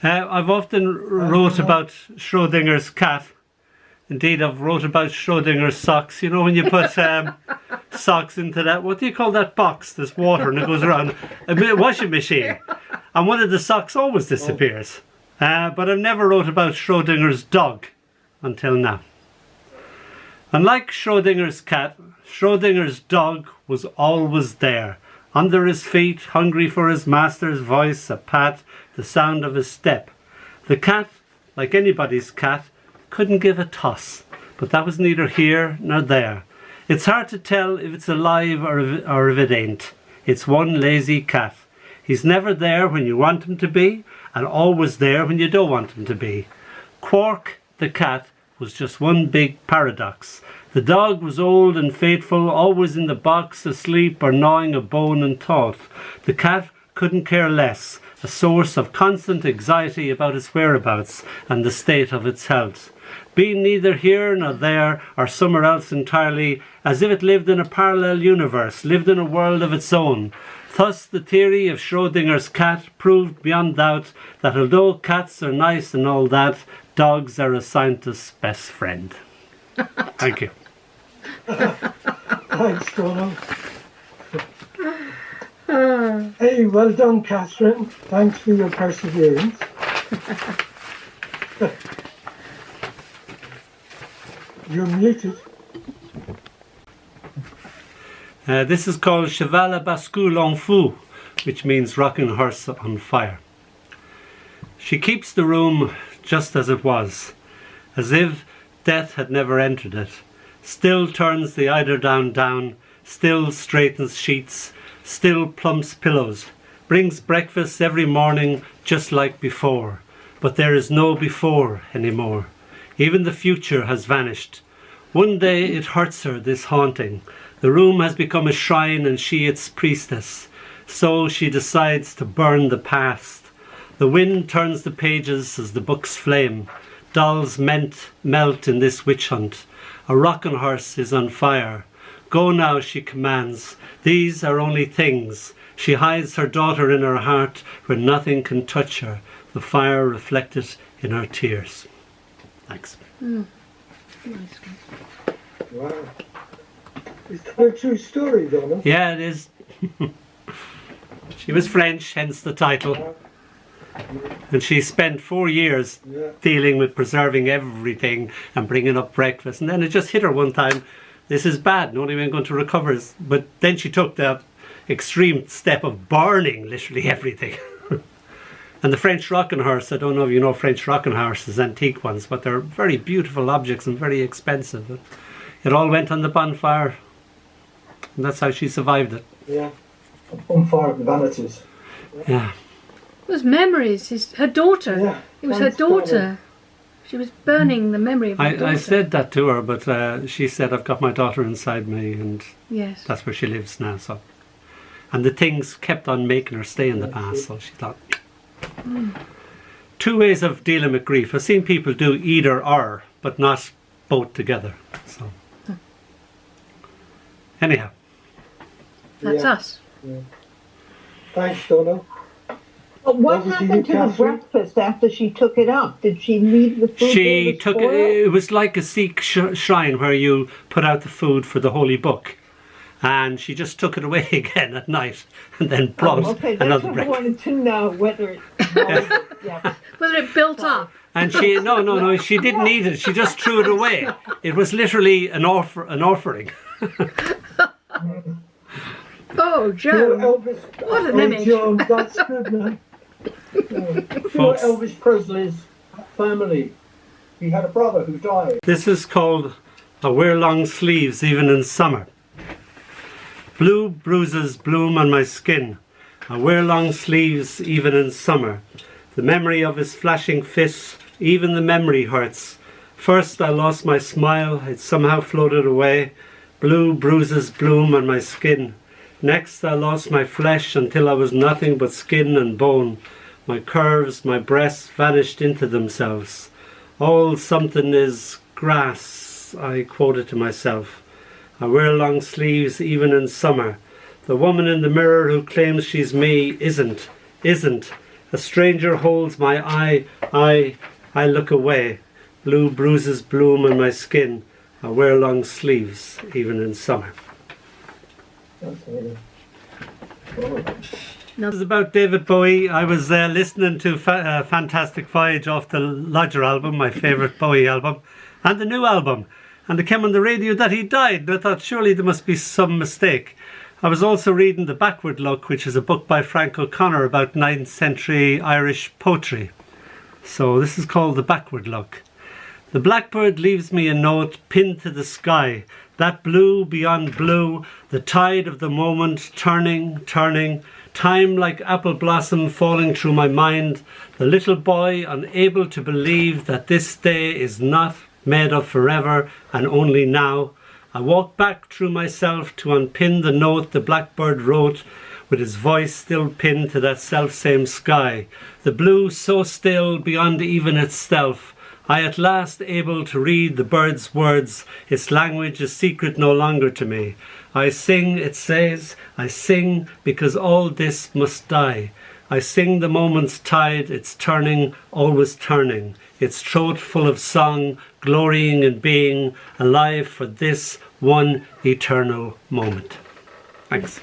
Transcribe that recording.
I've often wrote about Schrodinger's cat. Indeed, I've wrote about Schrodinger's socks. You know when you put socks into that, what do you call that box? There's water and it goes around. A washing machine. And one of the socks always disappears. But I've never wrote about Schrodinger's dog until now. Unlike Schrodinger's cat, Schrodinger's dog was always there. Under his feet, hungry for his master's voice, a pat, the sound of his step. The cat, like anybody's cat, couldn't give a toss, but that was neither here nor there. It's hard to tell if it's alive or if it ain't. It's one lazy cat. He's never there when you want him to be, and always there when you don't want him to be. Quark, the cat, was just one big paradox. The dog was old and faithful, always in the box, asleep or gnawing a bone in thought. The cat couldn't care less, a source of constant anxiety about its whereabouts and the state of its health. Being neither here nor there or somewhere else entirely, as if it lived in a parallel universe, lived in a world of its own. Thus the theory of Schrodinger's cat proved beyond doubt that although cats are nice and all that, dogs are a scientist's best friend. Thank you. Thanks, Dónall. Hey, well done, Catherine. Thanks for your perseverance. You're muted. This is called Cheval à bascule en feu, which means rocking horse on fire. She keeps the room just as it was, as if death had never entered it. Still turns the eiderdown down, still straightens sheets, still plumps pillows, brings breakfast every morning just like before. But there is no before anymore. Even the future has vanished. One day it hurts her, this haunting. The room has become a shrine and she its priestess. So she decides to burn the past. The wind turns the pages as the books flame. Dolls melt in this witch hunt. A rocking horse is on fire. Go now, she commands. These are only things. She hides her daughter in her heart where nothing can touch her. The fire reflected in her tears. Thanks. Nice. Wow. Is that a true story, Dónall? Yeah, it is. She was French, hence the title. And she spent 4 years dealing with preserving everything and bringing up breakfast. And then it just hit her one time, this is bad, no one going to recover. But then she took the extreme step of burning literally everything. And the French rocking horse, I don't know if you know French rocking horses, antique ones, but they're very beautiful objects and very expensive. It all went on the bonfire. And that's how she survived it. Yeah. A bonfire of vanities. Yeah. It was memories. Her daughter. Yeah. It was her daughter. She was burning the memory of her daughter. I said that to her, but she said, I've got my daughter inside me, and yes, that's where she lives now. So, and the things kept on making her stay in the past, so she thought. Two ways of dealing with grief. I've seen people do either or, but not both together. So, anyhow. That's us. Yeah. Thanks, Dónall. But what happened to the breakfast after she took it up? Did she leave the food? She took it. It was like a Sikh shrine where you put out the food for the holy book, and she just took it away again at night, and then brought another breakfast. I wanted to know whether it, whether it built up. And she no, she didn't eat it. She just threw it away. It was literally an offering. Oh, Joe! What an image! Joe, that's good, man. Folks, Elvis Presley's family. He had a brother who died. This is called I Wear Long Sleeves Even in Summer. Blue bruises bloom on my skin. I wear long sleeves even in summer. The memory of his flashing fists, even the memory hurts. First I lost my smile, it somehow floated away. Blue bruises bloom on my skin. Next I lost my flesh until I was nothing but skin and bone. My curves, my breasts vanished into themselves. All something is grass, I quoted to myself. I wear long sleeves even in summer. The woman in the mirror who claims she's me isn't. A stranger holds my eye, I look away. Blue bruises bloom on my skin. I wear long sleeves, even in summer. That's really. This is about David Bowie. I was listening to Fantastic Voyage off the Lodger album, my favourite Bowie album, and the new album. And it came on the radio that he died, and I thought surely there must be some mistake. I was also reading The Backward Look, which is a book by Frank O'Connor about 9th century Irish poetry. So this is called The Backward Look. The blackbird leaves me a note pinned to the sky, that blue beyond blue, the tide of the moment turning, turning, time like apple blossom falling through my mind, the little boy unable to believe that this day is not made of forever and only now. I walk back through myself to unpin the note the blackbird wrote, with his voice still pinned to that self-same sky, the blue so still beyond even itself. I at last able to read the bird's words, its language is secret no longer to me. I sing, it says, I sing because all this must die. I sing the moment's tide, it's turning, always turning. Its throat full of song, glorying in being alive for this one eternal moment. Thanks.